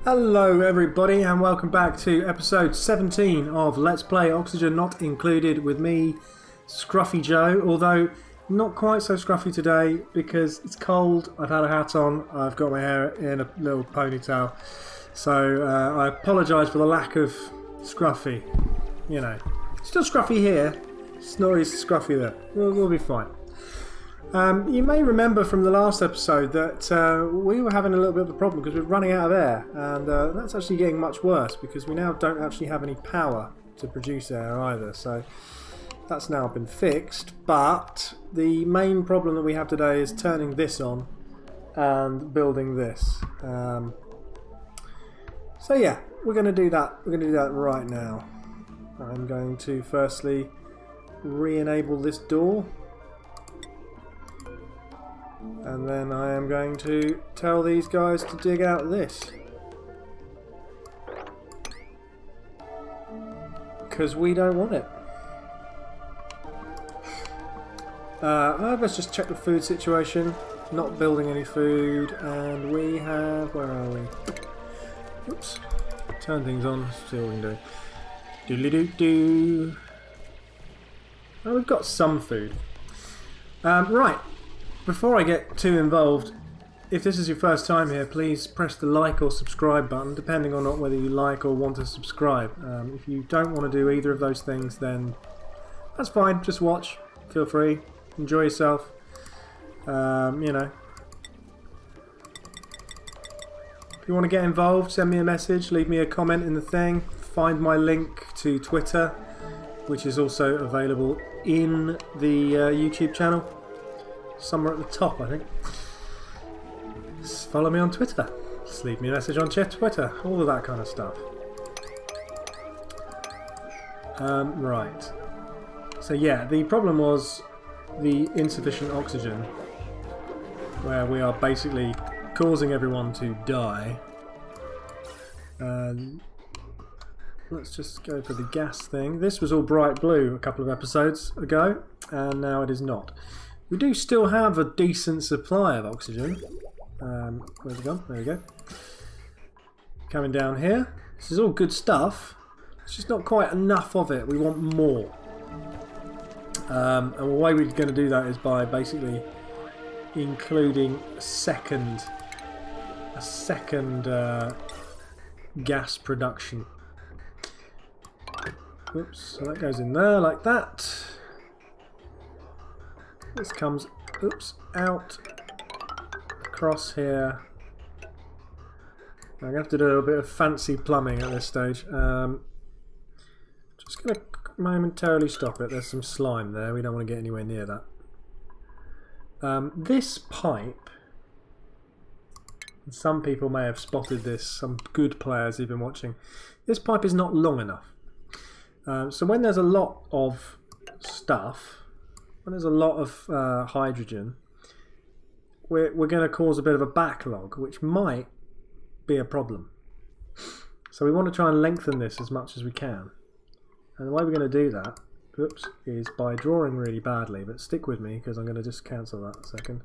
Hello everybody and welcome back to episode 17 of Let's Play Oxygen Not Included with me, Scruffy Joe, although not quite so scruffy today because it's cold, I've had a hat on, I've got my hair in a little ponytail, so I apologise for the lack of scruffy, you know. Still scruffy here, it's not as scruffy there, we'll be fine. You may remember from the last episode that we were having a little bit of a problem because we were running out of air, and that's actually getting much worse because we now don't actually have any power to produce air either, so that's now been fixed. But the main problem that we have today is turning this on and building this. So yeah, we're going to do that. We're going to do that right now. I'm going to firstly re-enable this door. And then I am going to tell these guys to dig out this. Because we don't want it. Let's just check the food situation. Not building any food. And we have... where are we? Oops. Turn things on. Let's see what we can do. Doodly-doo-doo. Oh, we've got some food. Right. Before I get too involved, if this is your first time here, please press the like or subscribe button, depending on not whether you like or want to subscribe. If you don't want to do either of those things, then that's fine. Just watch. Feel free. Enjoy yourself. You know. If you want to get involved, send me a message, leave me a comment in the thing. Find my link to Twitter, which is also available in the YouTube channel. Somewhere at the top, I think. Just follow me on Twitter. Just leave me a message on Twitter. All of that kind of stuff. Right. So yeah, the problem was the insufficient oxygen, where we are basically causing everyone to die. Let's just go for the gas thing. This was all bright blue a couple of episodes ago, and now it is not. We do still have a decent supply of oxygen. Where's it gone? There we go. Coming down here. This is all good stuff. It's just not quite enough of it. We want more. And the way we're going to do that is by basically including a second gas production. Oops, so that goes in there like that. This comes, oops, out, across here. I'm going to have to do a little bit of fancy plumbing at this stage. Just going to momentarily stop it. There's some slime there. We don't want to get anywhere near that. This pipe, some people may have spotted this, some good players who've been watching. This pipe is not long enough. So when there's a lot of stuff, when there's a lot of hydrogen, we're going to cause a bit of a backlog, which might be a problem. So we want to try and lengthen this as much as we can. And the way we're going to do that, oops, is by drawing really badly, but stick with me because I'm going to just cancel that a second.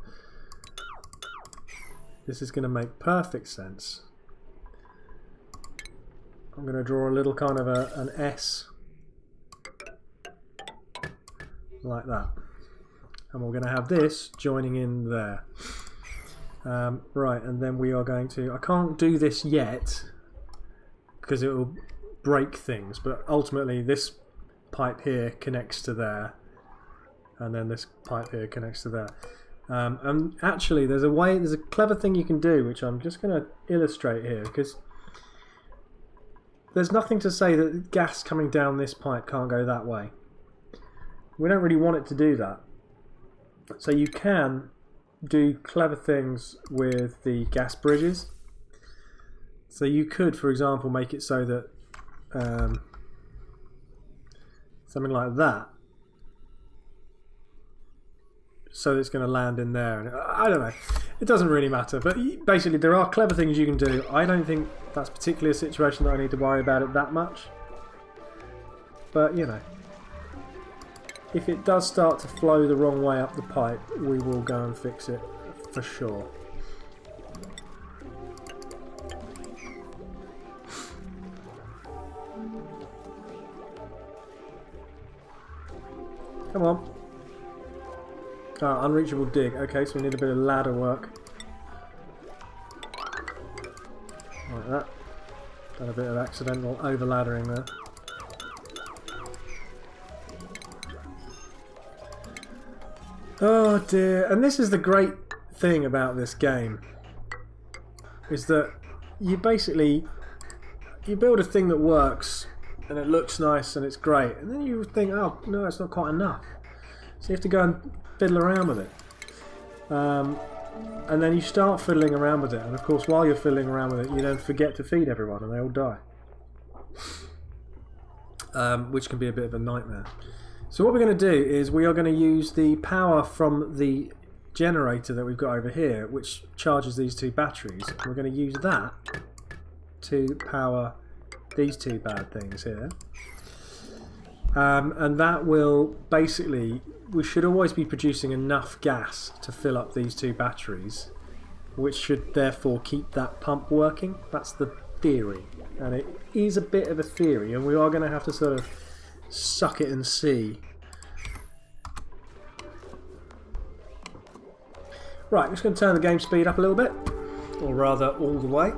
This is going to make perfect sense. I'm going to draw a little kind of an S, like that. And we're going to have this joining in there. Right, and then we are going to... I can't do this yet because it will break things, but ultimately this pipe here connects to there, and then this pipe here connects to there. And actually there's a clever thing you can do, which I'm just going to illustrate here, because there's nothing to say that gas coming down this pipe can't go that way. We don't really want it to do that. So you can do clever things with the gas bridges. So you could, for example, make it so that something like that, so it's going to land in there. And I don't know. It doesn't really matter. But basically, there are clever things you can do. I don't think that's particularly a situation that I need to worry about it that much. But, you know. If it does start to flow the wrong way up the pipe, we will go and fix it for sure. Come on. Ah, unreachable dig. Okay, so we need a bit of ladder work. Like that. Done a bit of accidental over-laddering there. Oh dear. And this is the great thing about this game. Is that you basically... You build a thing that works and it looks nice and it's great. And then you think, oh, no, it's not quite enough. So you have to go and fiddle around with it. And then you start fiddling around with it. And of course, while you're fiddling around with it, you then forget to feed everyone and they all die. Which can be a bit of a nightmare. So what we're going to do is we are going to use the power from the generator that we've got over here, which charges these two batteries. We're going to use that to power these two bad things here. And that will basically, we should always be producing enough gas to fill up these two batteries, which should therefore keep that pump working. That's the theory, and it is a bit of a theory, and we are going to have to sort of suck it and see. Right, I'm just going to turn the game speed up a little bit, or rather all the way.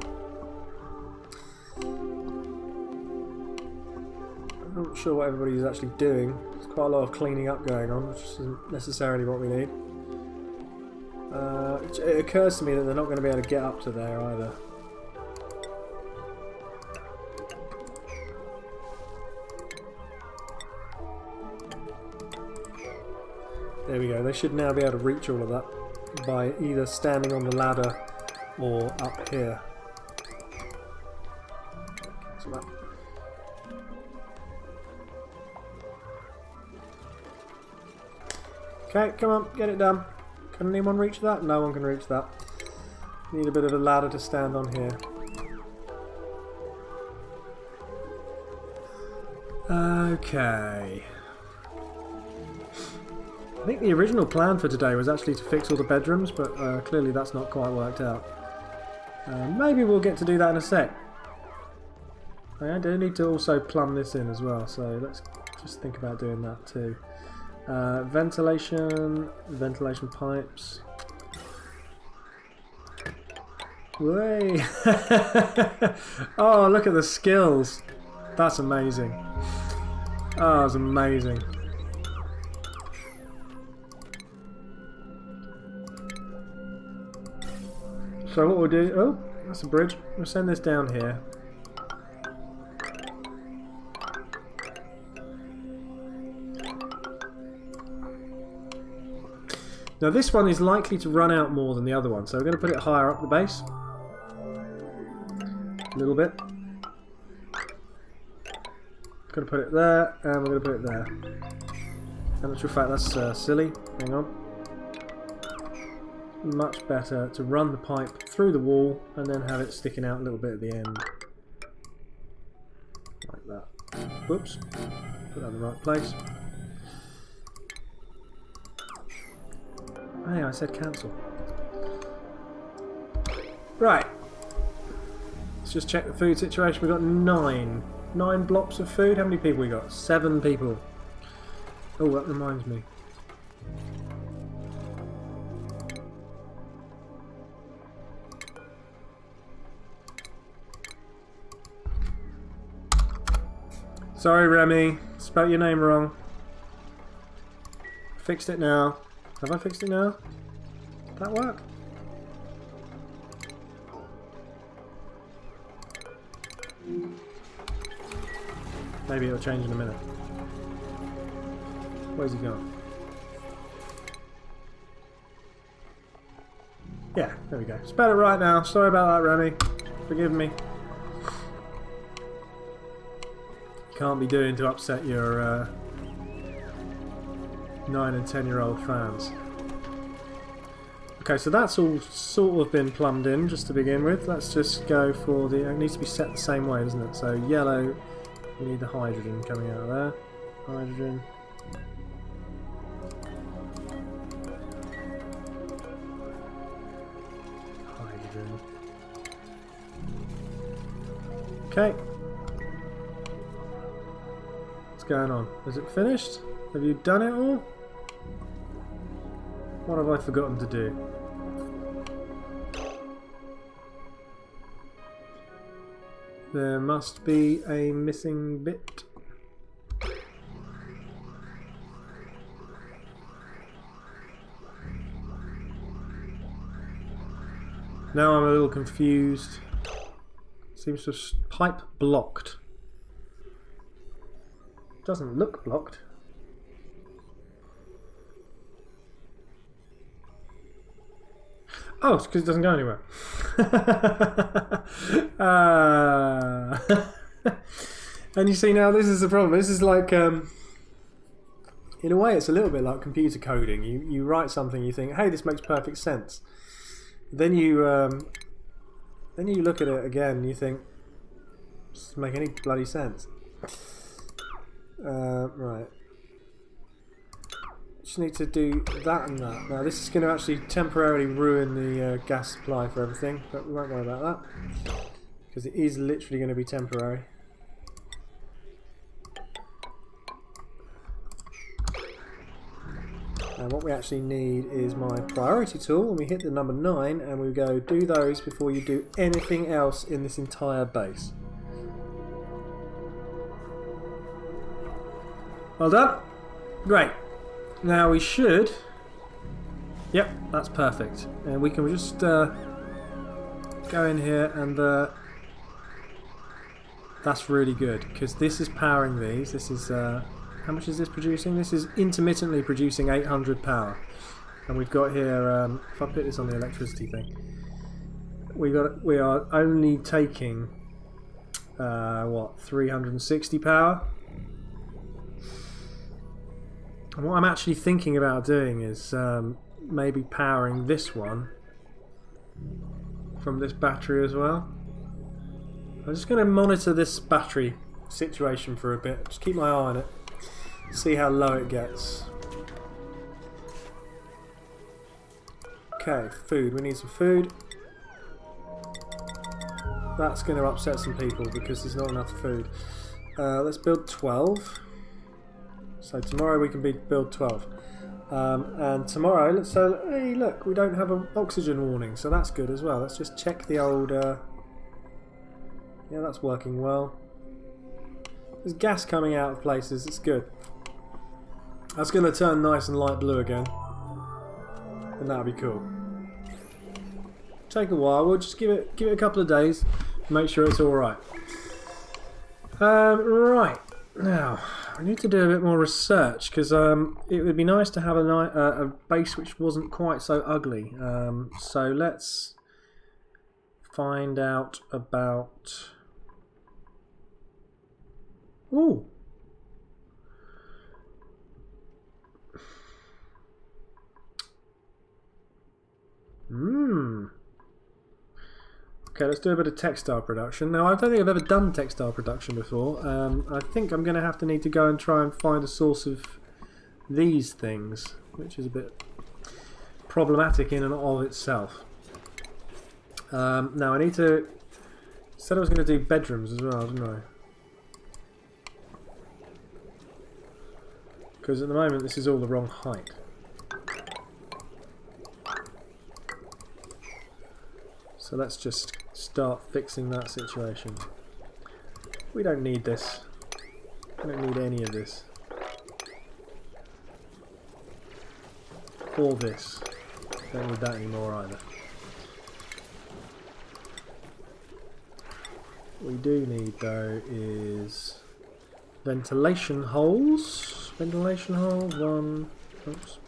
I'm not sure what everybody is actually doing. There's quite a lot of cleaning up going on, which isn't necessarily what we need. It occurs to me that they're not going to be able to get up to there either. There we go, they should now be able to reach all of that by either standing on the ladder or up here. Cancel that. Okay, come on, get it done. Can anyone reach that? No one can reach that. Need a bit of a ladder to stand on here. Okay. I think the original plan for today was actually to fix all the bedrooms, but clearly that's not quite worked out. Maybe we'll get to do that in a sec. I do need to also plumb this in as well, so let's just think about doing that too. Ventilation pipes. Way! Oh, look at the skills! That's amazing. Oh, that's amazing. So what we'll do... Oh, that's a bridge. We'll send this down here. Now this one is likely to run out more than the other one, so we're going to put it higher up the base. A little bit. Going to put it there, and we're going to put it there. In actual fact, that's silly. Hang on. Much better to run the pipe through the wall and then have it sticking out a little bit at the end. Like that. Whoops. Put that in the right place. Oh yeah, I said cancel. Right. Let's just check the food situation. We've got 9 blocks of food. How many people we got? 7 people. Oh, that reminds me. Sorry, Remy. Spelled your name wrong. Fixed it now. Have I fixed it now? Did that work? Maybe it'll change in a minute. Where's he gone? Yeah, there we go. It's better right now. Sorry about that, Remy. Forgive me. Can't be doing to upset your 9 and 10-year-old fans. Okay, so that's all sort of been plumbed in just to begin with. Let's just go for the... It needs to be set the same way, doesn't it? So yellow, we need the hydrogen coming out of there. Hydrogen. Hydrogen. Okay. What's going on? Is it finished? Have you done it all? What have I forgotten to do? There must be a missing bit. Now I'm a little confused. Seems to pipe blocked. Doesn't look blocked. Oh, it's because it doesn't go anywhere. And you see, now this is the problem. This is like, in a way, it's a little bit like computer coding. You write something, you think, hey, this makes perfect sense. Then you look at it again, and you think, this doesn't make any bloody sense. Right. Just need to do that and that. Now this is going to actually temporarily ruin the gas supply for everything, but we won't worry about that because it is literally going to be temporary. And what we actually need is my priority tool, and we hit the number 9 and we go do those before you do anything else in this entire base. Well done. Great. Now we should... Yep, that's perfect. And we can just go in here and... that's really good, because this is powering these. This is... how much is this producing? This is intermittently producing 800 power. And we've got here... if I put this on the electricity thing... We are only taking... what? 360 power? And what I'm actually thinking about doing is maybe powering this one from this battery as well. I'm just going to monitor this battery situation for a bit. Just keep my eye on it. See how low it gets. Okay, food. We need some food. That's going to upset some people because there's not enough food. Let's build 12. So tomorrow we can build 12. And tomorrow, so hey look, we don't have an oxygen warning, so that's good as well. Let's just check the old... yeah, that's working well. There's gas coming out of places, it's good. That's going to turn nice and light blue again. And that'll be cool. Take a while, we'll just give it a couple of days, make sure it's alright. Right, now... I need to do a bit more research because it would be nice to have a base which wasn't quite so ugly. So let's find out about... Ooh! Okay, let's do a bit of textile production. Now, I don't think I've ever done textile production before. I think I'm going to need to go and try and find a source of these things, which is a bit problematic in and of itself. Now, I need to... Said I was going to do bedrooms as well, didn't I? Because at the moment, this is all the wrong height. So let's just start fixing that situation. We don't need this. We don't need any of this. Or this. Don't need that anymore either. What we do need though is ventilation holes. Ventilation hole, one. Oops.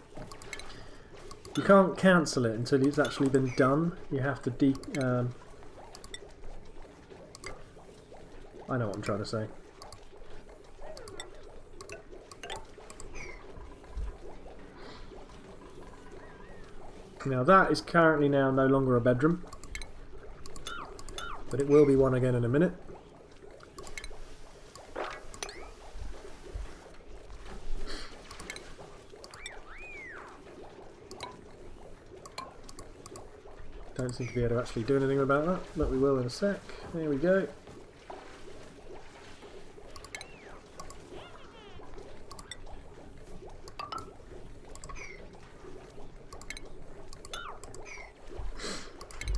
You can't cancel it until it's actually been done. You have to I know what I'm trying to say. Now that is currently now no longer a bedroom, but it will be one again in a minute. Don't seem to be able to actually do anything about that, but we will in a sec. There we go.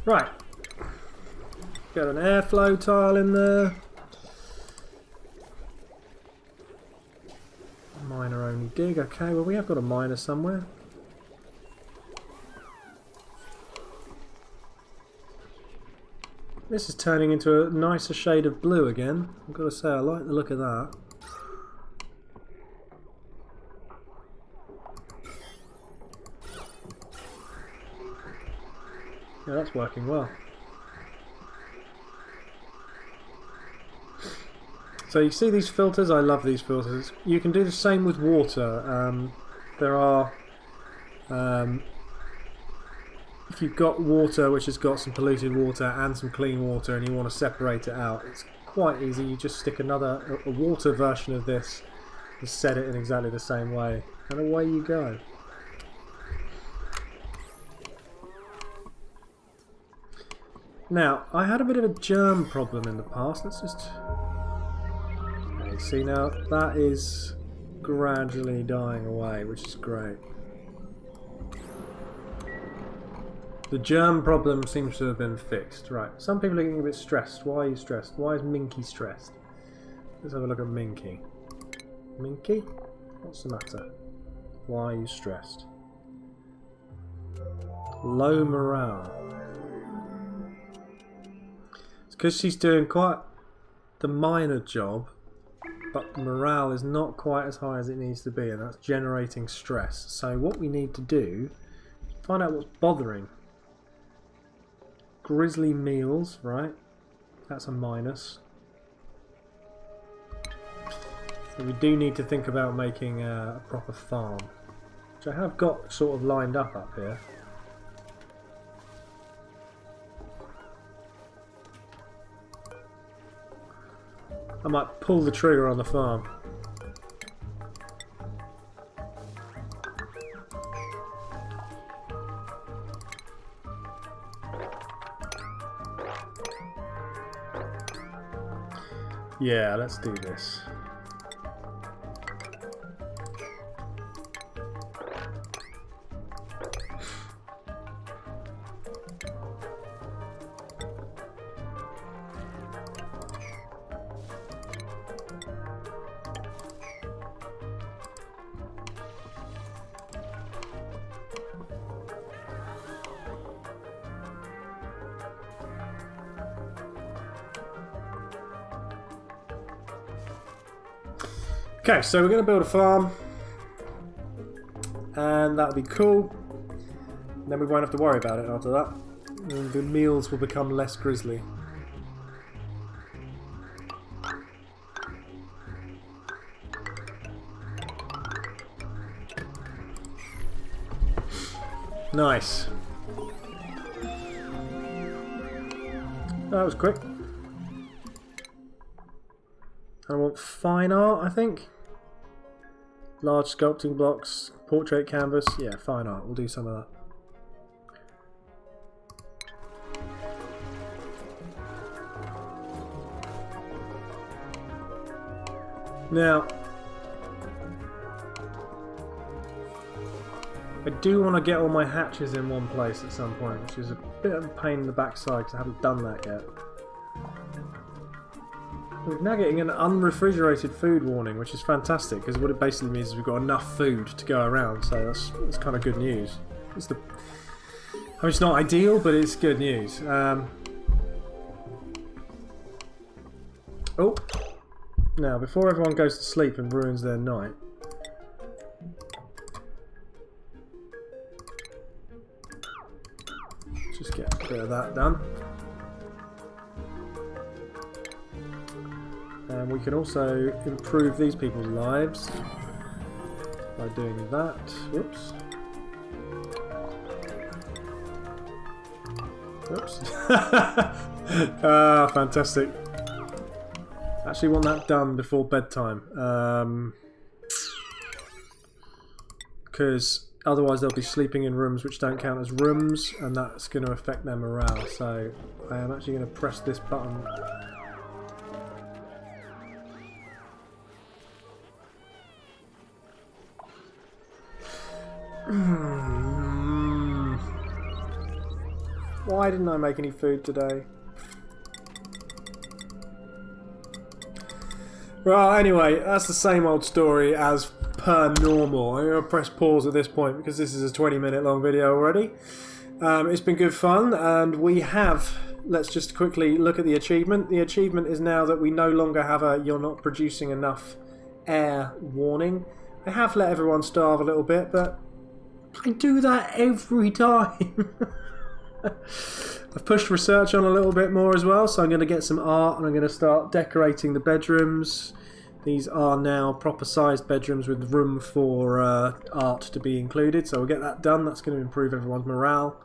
Right. Got an airflow tile in there. Miner only dig. Okay, well we have got a miner somewhere. This is turning into a nicer shade of blue again. I've got to say, I like the look of that. Yeah, that's working well. So you see these filters? I love these filters. You can do the same with water. There are... if you've got water which has got some polluted water and some clean water and you want to separate it out, it's quite easy. You just stick a water version of this and set it in exactly the same way, and away you go. Now, I had a bit of a germ problem in the past. Let's just... Okay, see now, that is gradually dying away, which is great. The germ problem seems to have been fixed. Right, some people are getting a bit stressed. Why are you stressed? Why is Minky stressed? Let's have a look at Minky. Minky? What's the matter? Why are you stressed? Low morale. It's because she's doing quite the minor job, but the morale is not quite as high as it needs to be, and that's generating stress. So what we need to do is find out what's bothering. Grizzly meals, right? That's a minus. So we do need to think about making a proper farm, which I have got sort of lined up here. I might pull the trigger on the farm. Yeah, let's do this. Okay, so we're going to build a farm, and that'll be cool. And then we won't have to worry about it after that. And the meals will become less grisly. Nice. That was quick. I want fine art, I think. Large sculpting blocks, portrait canvas. Yeah, fine art. We'll do some of that. Now, I do want to get all my hatches in one place at some point, which is a bit of a pain in the backside because I haven't done that yet. We're now getting an unrefrigerated food warning, which is fantastic, because what it basically means is we've got enough food to go around, so that's kind of good news. I mean, it's not ideal, but it's good news. Oh, now before everyone goes to sleep and ruins their night, just get a bit of that done. And we can also improve these people's lives by doing that. Whoops. Whoops. Ah, fantastic. Actually want that done before bedtime. Because otherwise they'll be sleeping in rooms which don't count as rooms, and that's going to affect their morale. So I am actually going to press this button. Why didn't I make any food today? Well, anyway, that's the same old story as per normal. I'm going to press pause at this point because this is a 20-minute long video already. It's been good fun, and we have... Let's just quickly look at the achievement. The achievement is now that we no longer have a "you're not producing enough air" warning. I have let everyone starve a little bit, but I do that every time. I've pushed research on a little bit more as well, so I'm going to get some art and I'm going to start decorating the bedrooms. These are now proper sized bedrooms with room for art to be included, so we'll get that done. That's going to improve everyone's morale.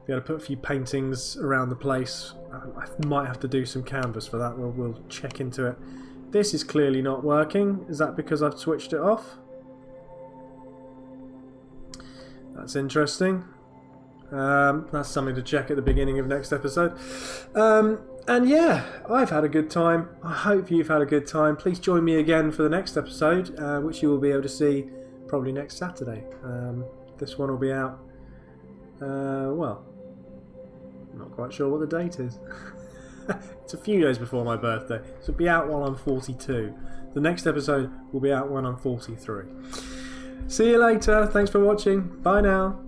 Be able to put a few paintings around the place. I might have to do some canvas for that. We'll check into it. This is clearly not working. Is that because I've switched it off? That's interesting. That's something to check at the beginning of next episode. And yeah, I've had a good time. I hope you've had a good time. Please join me again for the next episode, which you will be able to see probably next Saturday. This one will be out, well, I'm not quite sure what the date is. It's a few days before my birthday, so it'll be out while I'm 42. The next episode will be out when I'm 43. See you later. Thanks for watching. Bye now.